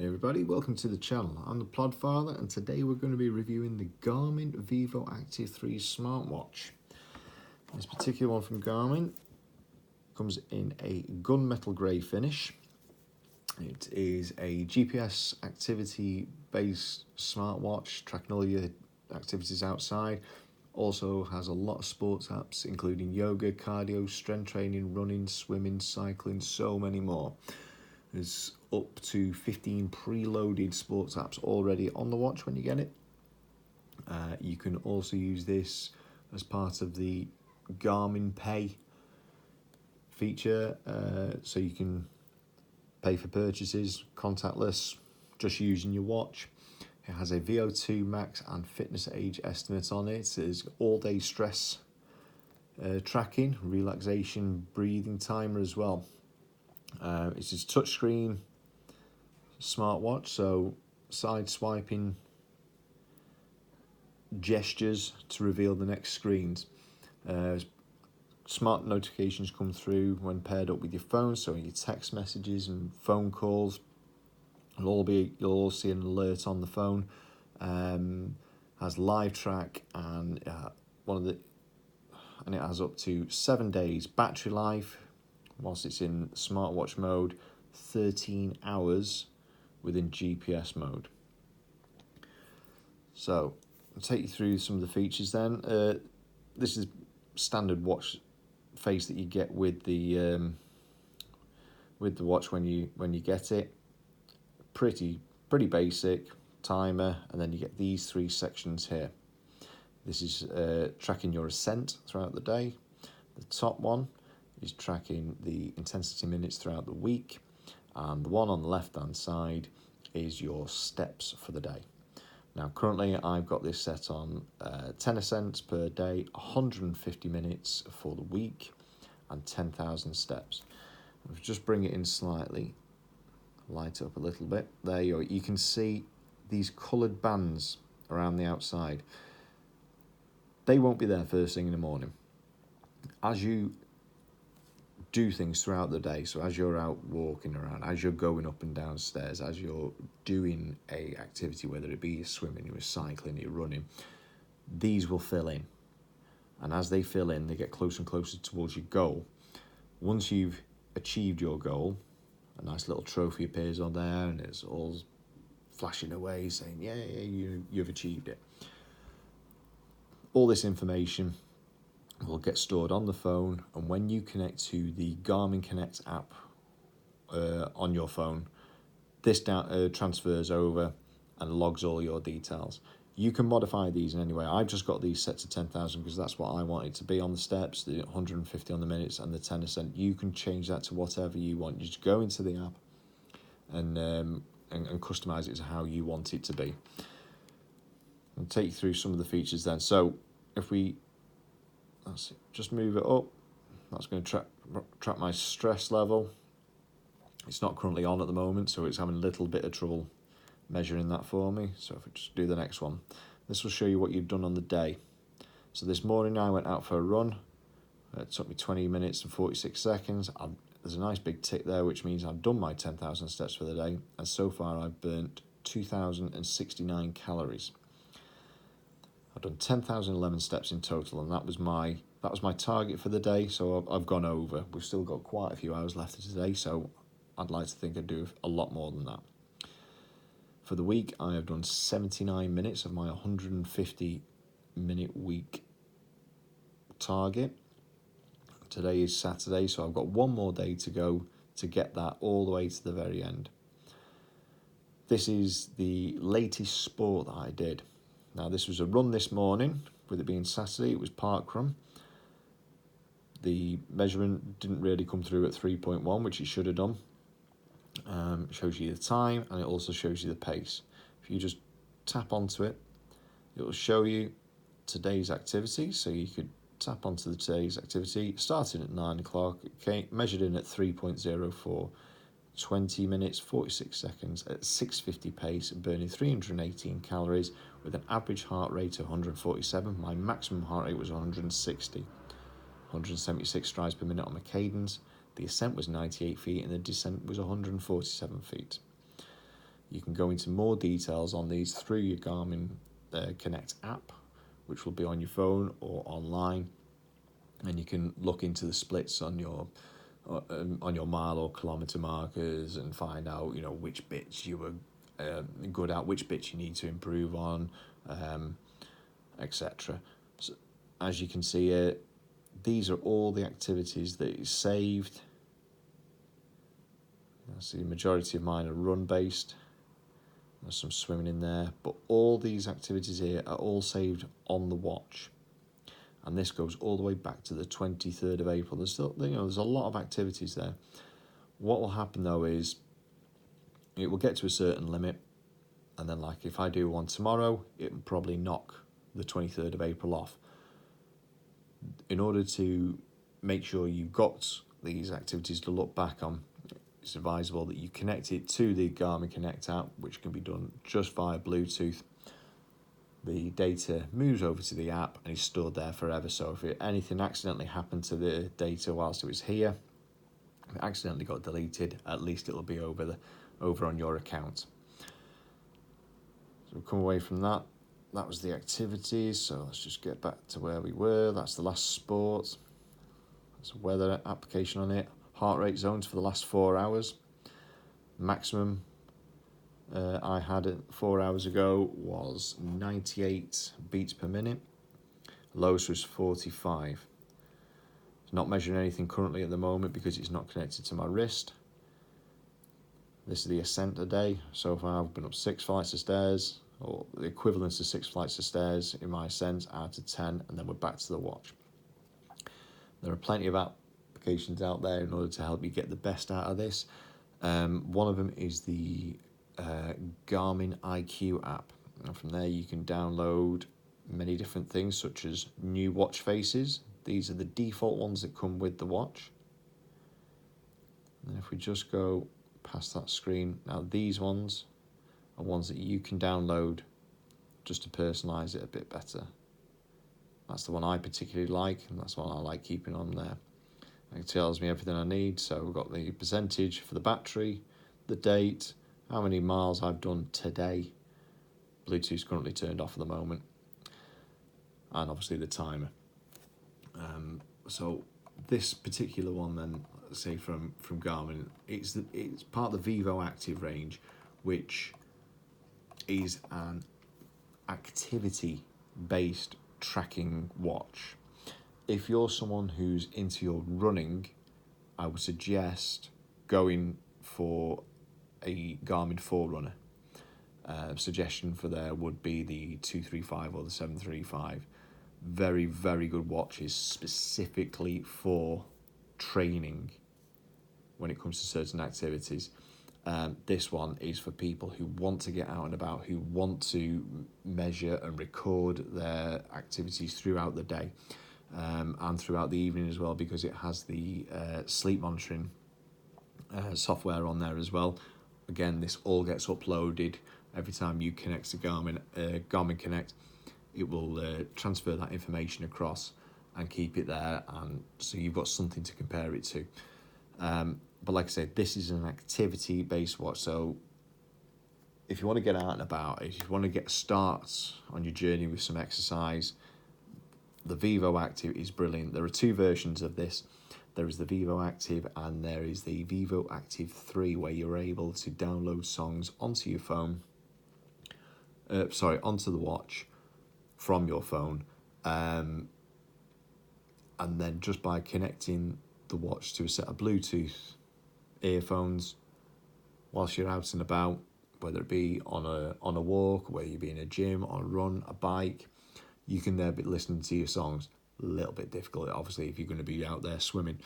Hey everybody, welcome to the channel. I'm the Plodfather and today we're going to be reviewing the Garmin Vivoactive 3 smartwatch. This particular one from Garmin comes in a gunmetal grey finish. It is a GPS activity based smartwatch tracking all your activities outside. Also has a lot of sports apps including yoga, cardio, strength training, running, swimming, cycling, so many more. There's up to 15 preloaded sports apps already on the watch when you get it. You can also use this as part of the Garmin Pay feature, so you can pay for purchases contactless, just using your watch. It has a VO2 max and fitness age estimate on it. There's all-day stress tracking, relaxation, breathing timer as well. It's a touchscreen smartwatch, so side swiping gestures to reveal the next screens. Smart notifications come through when paired up with your phone, so your text messages and phone calls you'll all see an alert on the phone. Has live track and it has up to 7 days battery life whilst it's in smartwatch mode, 13 hours within GPS mode. So I'll take you through some of the features then. This is standard watch face that you get with the watch when you get it. Pretty basic timer, and then you get these three sections here. This is tracking your ascent throughout the day. The top one is tracking the intensity minutes throughout the week, and the one on the left hand side is your steps for the day. Now currently I've got this set on 10 ascents per day, 150 minutes for the week, and 10,000 steps. If I just bring it in slightly, light it up a little bit, there you go. You can see these coloured bands around the outside. They won't be there first thing in the morning. As you do things throughout the day, so as you're out walking around, as you're going up and down stairs, as you're doing a activity, whether it be you're swimming, you're cycling, you're running, these will fill in. And as they fill in, they get closer and closer towards your goal. Once you've achieved your goal, a nice little trophy appears on there and it's all flashing away saying, yeah, you've achieved it. All this information will get stored on the phone, and when you connect to the Garmin Connect app on your phone, this transfers over and logs all your details. You can modify these in any way. I've just got these set to 10,000 because that's what I want it to be on the steps, the 150 on the minutes and the 10 ascent. You can change that to whatever you want. You just go into the app and customize it to how you want it to be. I'll take you through some of the features then. So if we just move it up, that's going to track my stress level. It's not currently on at the moment, so it's having a little bit of trouble measuring that for me. So if I just do the next one, this will show you what you've done on the day. So this morning I went out for a run. It took me 20 minutes and 46 seconds. There's a nice big tick there, which means I've done my 10,000 steps for the day, and so far I've burnt 2,069 calories. I've done 10,011 steps in total, and that was my target for the day, so I've gone over. We've still got quite a few hours left of today, so I'd like to think I'd do a lot more than that. For the week, I have done 79 minutes of my 150-minute week target. Today is Saturday, so I've got one more day to go to get that all the way to the very end. This is the latest sport that I did. Now, this was a run this morning, with it being Saturday. It was parkrun. The measurement didn't really come through at 3.1, which it should have done. It shows you the time, and it also shows you the pace. If you just tap onto it, it will show you today's activity. So you could tap onto today's activity, starting at 9 o'clock, okay, measured in at 3.04. 20 minutes, 46 seconds at 650 pace, burning 318 calories with an average heart rate of 147. My maximum heart rate was 160. 176 strides per minute on my cadence. The ascent was 98 feet and the descent was 147 feet. You can go into more details on these through your Garmin Connect app, which will be on your phone or online, and you can look into the splits on your mile or kilometre markers and find out, which bits you were good at, which bits you need to improve on, etc. So, as you can see here, these are all the activities that is saved. So the majority of mine are run-based. There's some swimming in there, but all these activities here are all saved on the watch. And this goes all the way back to the 23rd of April. There's still, there's a lot of activities there. What will happen though is it will get to a certain limit, and then like if I do one tomorrow, it will probably knock the 23rd of April off. In order to make sure you've got these activities to look back on, it's advisable that you connect it to the Garmin Connect app, which can be done just via Bluetooth. The data moves over to the app and is stored there forever. So if anything accidentally happened to the data whilst it was here, if it accidentally got deleted, at least it'll be over on your account. So we'll come away from that. That was the activities. So let's just get back to where we were. That's the last sport. There's a weather application on it. Heart rate zones for the last 4 hours. Maximum I had it 4 hours ago was 98 beats per minute. Lowest was 45. It's not measuring anything currently at the moment because it's not connected to my wrist. This is the ascent a day. So far I've been up 6 flights of stairs, or the equivalent to 6 flights of stairs in my ascent out of 10, and then we're back to the watch. There are plenty of applications out there in order to help you get the best out of this. One of them is the Garmin IQ app, and from there you can download many different things such as new watch faces. These are the default ones that come with the watch. And if we just go past that screen, now these ones are ones that you can download just to personalize it a bit better. That's the one I particularly like, and that's the one I like keeping on there. It tells me everything I need. So we've got the percentage for the battery, the date, how many miles I've done today. Bluetooth's currently turned off at the moment, and obviously the timer. So this particular one then, say from Garmin, it's part of the Vivoactive range, which is an activity-based tracking watch. If you're someone who's into your running, I would suggest going for a Garmin Forerunner. Suggestion for there would be the 235 or the 735. Very, very good watches specifically for training when it comes to certain activities. This one is for people who want to get out and about, who want to measure and record their activities throughout the day, and throughout the evening as well, because it has the sleep monitoring software on there as well. Again, this all gets uploaded every time you connect to Garmin Connect. It will transfer that information across and keep it there, and so you've got something to compare it to. But like I said, this is an activity-based watch, so if you want to get out and about, if you want to get a start on your journey with some exercise, the Vivoactive is brilliant. There are 2 versions of this. There is the Vivoactive and there is the Vivoactive 3, where you're able to download songs onto your phone, onto the watch from your phone, and then just by connecting the watch to a set of Bluetooth earphones whilst you're out and about, whether it be on a walk, whether you be in a gym, on a run, a bike, you can there be listening to your songs. A little bit difficult, obviously, if you're going to be out there swimming.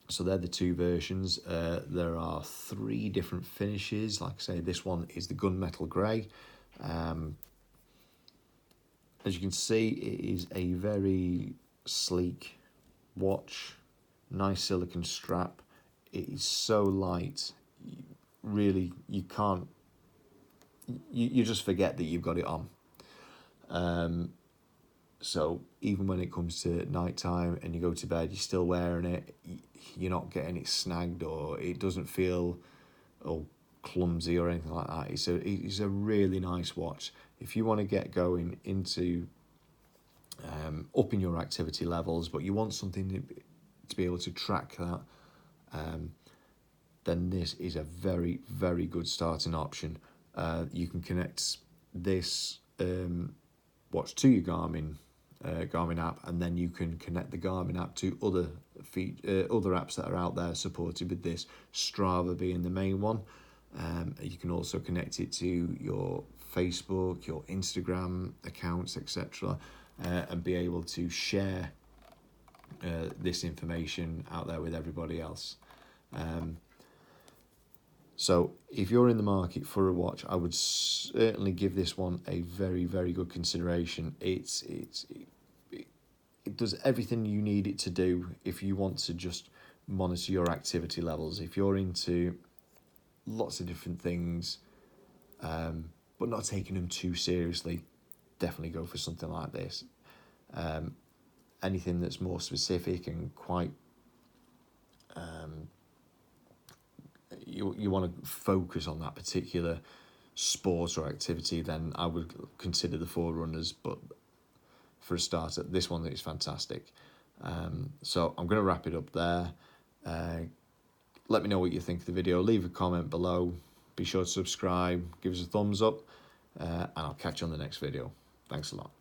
So they're the 2 versions. There are 3 different finishes. Like I say, this one is the gunmetal grey. As you can see, it is a very sleek watch, nice silicone strap. It is so light, really, you can't, you just forget that you've got it on. So even when it comes to night time and you go to bed, you're still wearing it, you're not getting it snagged, or it doesn't feel clumsy or anything like that. It's a really nice watch. If you want to get going into upping your activity levels, but you want something to be able to track that, then this is a very, very good starting option. You can connect this watch to your Garmin app, and then you can connect the Garmin app to other apps that are out there supported with this, Strava being the main one. You can also connect it to your Facebook, your Instagram accounts, etc., and be able to share this information out there with everybody else. So if you're in the market for a watch, I would certainly give this one a very, very good consideration. It does everything you need it to do if you want to just monitor your activity levels. If you're into lots of different things, but not taking them too seriously, definitely go for something like this. Anything that's more specific and quite you want to focus on that particular sport or activity, then I would consider the Forerunners. But for a starter, this one is fantastic. So I'm going to wrap it up there. Let me know what you think of the video. Leave a comment below. Be sure to subscribe, give us a thumbs up, and I'll catch you on the next video. Thanks a lot.